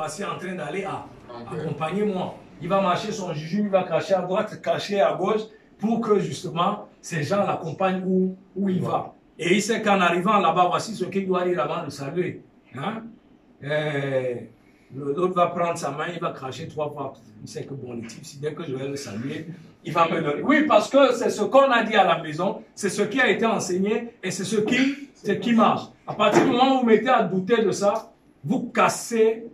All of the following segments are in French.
Voici en train d'aller à accompagner-moi. Il va marcher son juju, il va cracher à droite, cracher à gauche, pour que justement ces gens l'accompagnent où il va. Et il sait qu'en arrivant là-bas, voici ce qu'il doit dire avant de saluer. Hein? L'autre va prendre sa main, il va cracher 3 fois. Il sait que bon, le type, si dès que je vais le saluer, il va me donner. Oui, parce que c'est ce qu'on a dit à la maison, c'est ce qui a été enseigné et c'est ce qui marche. À partir du moment où vous mettez à douter de ça, vous cassez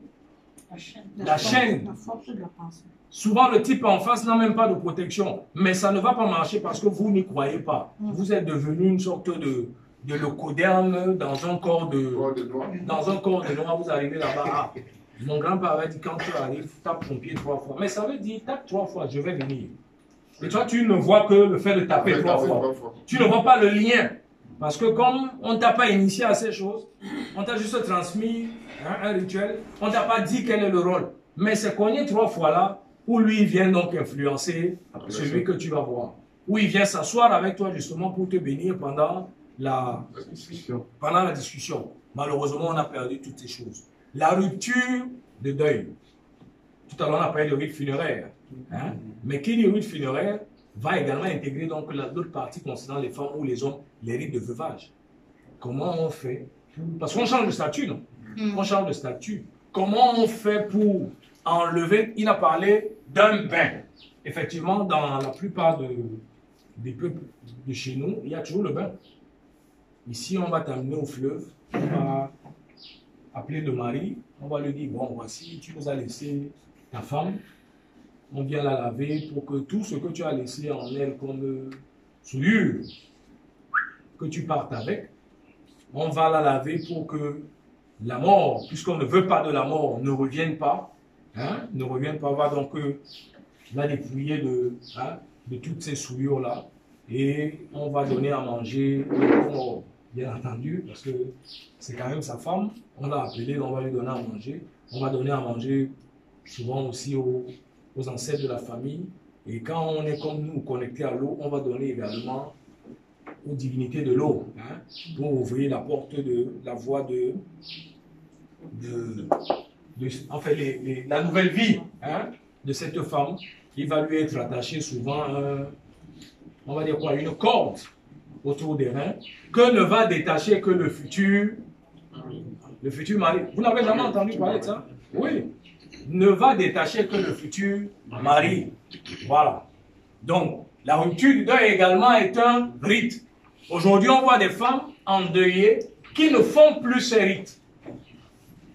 la chaîne. La force de la pensée. Souvent, le type en face n'a même pas de protection, mais ça ne va pas marcher parce que vous n'y croyez pas. Vous êtes devenu une sorte de leucoderme dans un corps de noir. Vous arrivez là-bas. Ah, mon grand-père avait dit quand tu arrives, tape ton pied 3 fois. Mais ça veut dire tape 3 fois, je vais venir. Et toi, tu ne vois que le fait de taper 3 fois. Tu ne vois pas le lien. Parce que comme on ne t'a pas initié à ces choses, on t'a juste transmis un rituel, on ne t'a pas dit quel est le rôle. Mais c'est cogné 3 fois là, où lui vient donc influencer celui que tu vas voir. Où il vient s'asseoir avec toi justement pour te bénir pendant la discussion. Malheureusement, on a perdu toutes ces choses. La rupture de deuil. Tout à l'heure, on a parlé de rite funéraire. Hein? Mais qui dit rite funéraire va également intégrer donc l'autre partie concernant les femmes ou les hommes, les rites de veuvage. Comment on fait parce qu'on change de statut, non? On change de statut. Comment on fait pour enlever? Il a parlé d'un bain. Effectivement, dans la plupart des peuples de chez nous, il y a toujours le bain. Ici, on va t'amener au fleuve, on va appeler le mari, on va lui dire, bon, voici, tu nous as laissé ta femme, on vient la laver pour que tout ce que tu as laissé en elle comme souillure, que tu partes avec, on va la laver pour que la mort, puisqu'on ne veut pas de la mort, ne revienne pas, hein, ne revienne pas, on va donc la dépouiller de toutes ces souillures-là, et on va donner à manger au mort, bien entendu, parce que c'est quand même sa femme, on l'a appelée, on va lui donner à manger, on va donner à manger souvent aussi aux ancêtres de la famille, et quand on est comme nous, connectés à l'eau, on va donner également aux divinités de l'eau, hein, pour ouvrir la porte de la voie enfin, la nouvelle vie, hein, de cette femme. Il va lui être attaché souvent, on va dire quoi, une corde autour des reins, que ne va détacher que le futur mari. Vous n'avez jamais entendu parler de ça? Oui. Ne va détacher que le futur mari. Voilà. Donc, la rupture du deuil également est un rite. Aujourd'hui, on voit des femmes endeuillées qui ne font plus ces rites.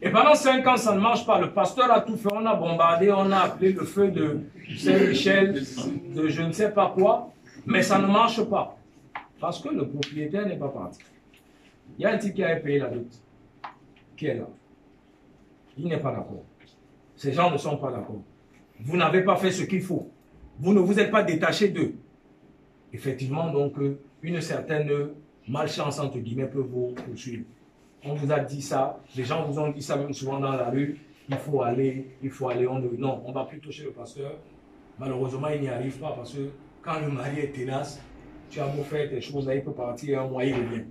Et pendant 5 ans, ça ne marche pas. Le pasteur a tout fait. On a bombardé, on a appelé le feu de Saint-Michel, de je ne sais pas quoi. Mais ça ne marche pas. Parce que le propriétaire n'est pas parti. Il y a un type qui a payé la dot. Qui est là. Il n'est pas d'accord. Ces gens ne sont pas d'accord. Vous n'avez pas fait ce qu'il faut. Vous ne vous êtes pas détaché d'eux. Effectivement, donc, une certaine malchance, entre guillemets, peut vous poursuivre. On vous a dit ça, les gens vous ont dit ça même souvent dans la rue, il faut aller, non, on ne va plus toucher le pasteur. Malheureusement, il n'y arrive pas parce que quand le mari est tenace, tu as beau faire tes choses, là, il peut partir un mois, il revient.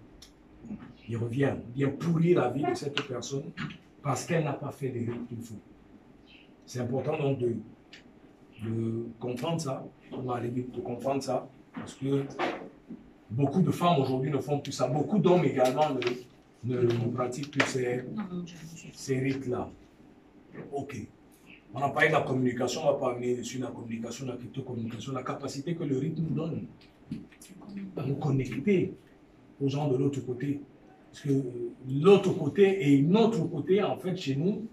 Il revient, il vient pourrir la vie de cette personne parce qu'elle n'a pas fait les rites qu'il faut. C'est important donc de comprendre ça, on va aller vite de comprendre ça, parce que beaucoup de femmes aujourd'hui ne font plus ça, beaucoup d'hommes également ne pratiquent plus ces rites-là. Ok. On a parlé de la communication, on va pas venir sur la communication, la crypto-communication, la capacité que le rite nous donne à nous connecter aux gens de l'autre côté. Parce que l'autre côté et notre côté, en fait, chez nous,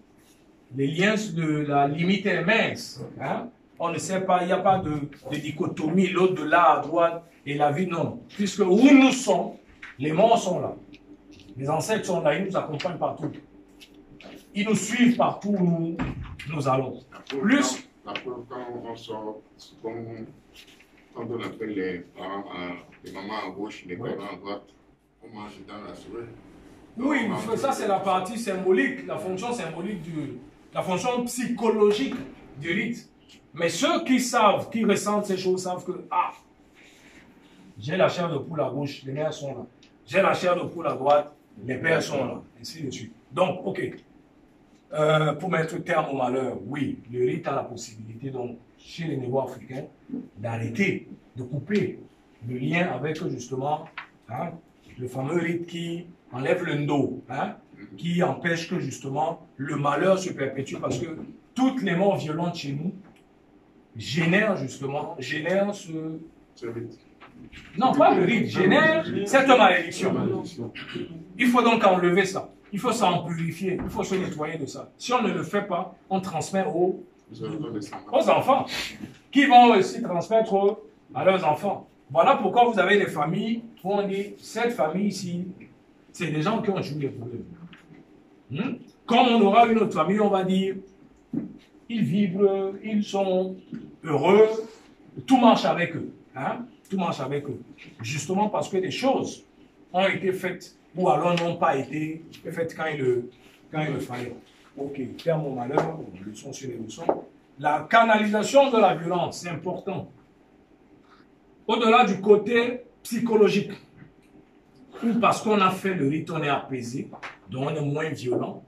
les liens de la limite est mince. Hein? On ne sait pas, il n'y a pas de dichotomie, l'autre de là à droite et la vie, non. Puisque où nous sommes, les morts sont là. Les ancêtres sont là, ils nous accompagnent partout. Ils nous suivent partout où nous allons. Plus. Quand on sort, quand on appelle les parents, les mamans à gauche, les parents à droite, on mange dans la souris. Oui, ça c'est la partie symbolique, la fonction symbolique la fonction psychologique du rite. Mais ceux qui savent, qui ressentent ces choses, savent que, j'ai la chair de poule à gauche, les mères sont là. J'ai la chair de poule à droite, les pères sont là. Ainsi de suite. Donc, ok. pour mettre terme au malheur, oui, le rite a la possibilité, donc, chez les néo-africains, d'arrêter, de couper le lien avec, justement, hein, le fameux rite qui enlève le ndo, hein, qui empêche que, justement, le malheur se perpétue, parce que toutes les morts violentes chez nous génèrent, justement, ce rite. Non, pas le rite, génère cette malédiction. Il faut donc enlever ça. Il faut s'en purifier. Il faut se nettoyer de ça. Si on ne le fait pas, on transmet aux enfants, qui vont aussi transmettre à leurs enfants. Voilà pourquoi vous avez des familles où on dit, cette famille ici, c'est des gens qui ont joué des problèmes. Comme on aura une autre famille, on va dire, ils vibrent, ils sont heureux, tout marche avec eux. Hein? Tout marche avec eux. Justement parce que des choses ont été faites ou alors n'ont pas été faites quand il le fallait. Ok, terme au malheur, leçon sur les leçons. La canalisation de la violence, c'est important. Au-delà du côté psychologique, ou parce qu'on a fait le rite, on est apaisé, donc on est moins violent.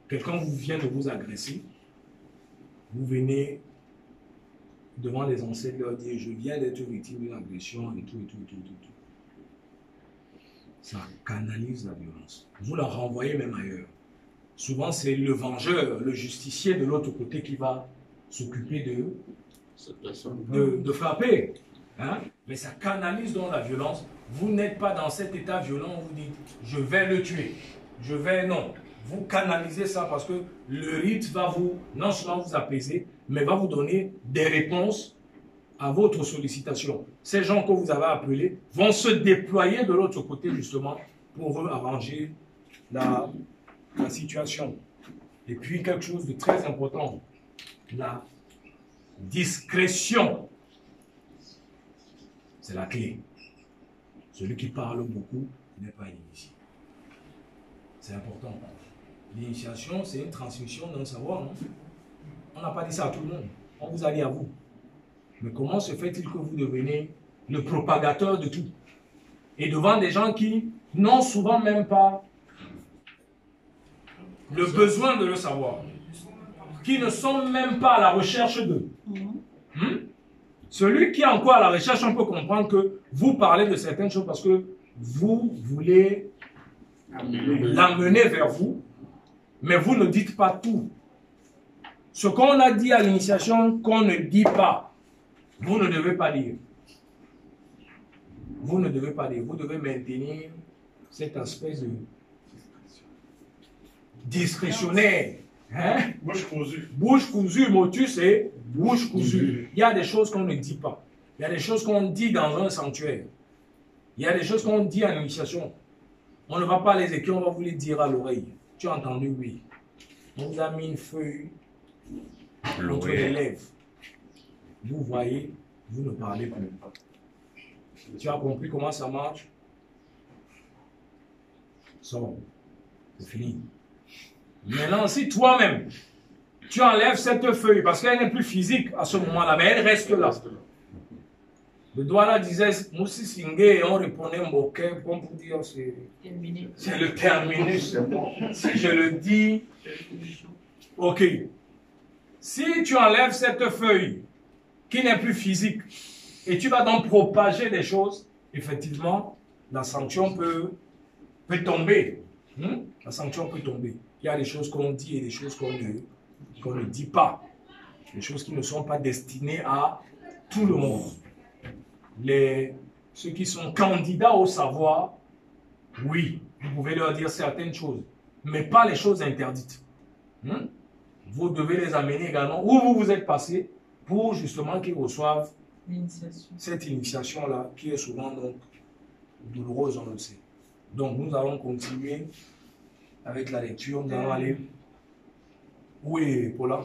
Quelqu'un vient de vous agresser, vous venez devant les ancêtres leur dire, je viens d'être victime d'une agression et tout. Ça canalise la violence. Vous la renvoyez même ailleurs. Souvent, c'est le vengeur, le justicier de l'autre côté qui va s'occuper de frapper. Hein? Mais ça canalise donc la violence. Vous n'êtes pas dans cet état violent où vous dites, je vais le tuer. Non. Vous canalisez ça parce que le rite va non seulement vous apaiser, mais va vous donner des réponses à votre sollicitation. Ces gens que vous avez appelés vont se déployer de l'autre côté justement pour arranger la situation. Et puis quelque chose de très important, la discrétion. C'est la clé. Celui qui parle beaucoup n'est pas initié. C'est important. L'initiation, c'est une transmission d'un savoir. Non? On n'a pas dit ça à tout le monde. On vous a dit à vous. Mais comment se fait-il que vous devenez le propagateur de tout? Et devant des gens qui n'ont souvent même pas le besoin de le savoir. Qui ne sont même pas à la recherche d'eux. Celui qui est encore à la recherche, on peut comprendre que vous parlez de certaines choses parce que vous voulez l'amener vers vous, mais vous ne dites pas tout. Ce qu'on a dit à l'initiation, qu'on ne dit pas, vous ne devez pas dire. Vous ne devez pas dire. Vous devez maintenir cet aspect de discrétionnaire. Hein? Bouche cousue. Bouche cousue, motus et bouche cousue. Il y a des choses qu'on ne dit pas. Il y a des choses qu'on dit dans un sanctuaire. Il y a des choses qu'on dit à l'initiation. On ne va pas les écrire, on va vous les dire à l'oreille. Tu as entendu? Oui. On vous a mis une feuille entre les lèvres. Vous voyez, vous ne parlez plus. Tu as compris comment ça marche? Sors. C'est fini. Maintenant, si toi-même, tu enlèves cette feuille, parce qu'elle n'est plus physique à ce moment-là, mais elle reste là. Le doigt là disait, Moussi Singé, et on répondait Mboké, pour dire, c'est le terminus. Si je le dis, ok. Si tu enlèves cette feuille, qui n'est plus physique, et tu vas donc propager des choses, effectivement, la sanction peut tomber. La sanction peut tomber. Il y a des choses qu'on dit et des choses qu'on ne dit pas. Des choses qui ne sont pas destinées à tout le monde. Ceux qui sont candidats au savoir, oui, vous pouvez leur dire certaines choses, mais pas les choses interdites. Vous devez les amener également où vous vous êtes passé pour justement qu'ils reçoivent cette initiation-là qui est souvent donc douloureuse, on le sait. Donc nous allons continuer avec la lecture. Nous allons aller. Où est Paula?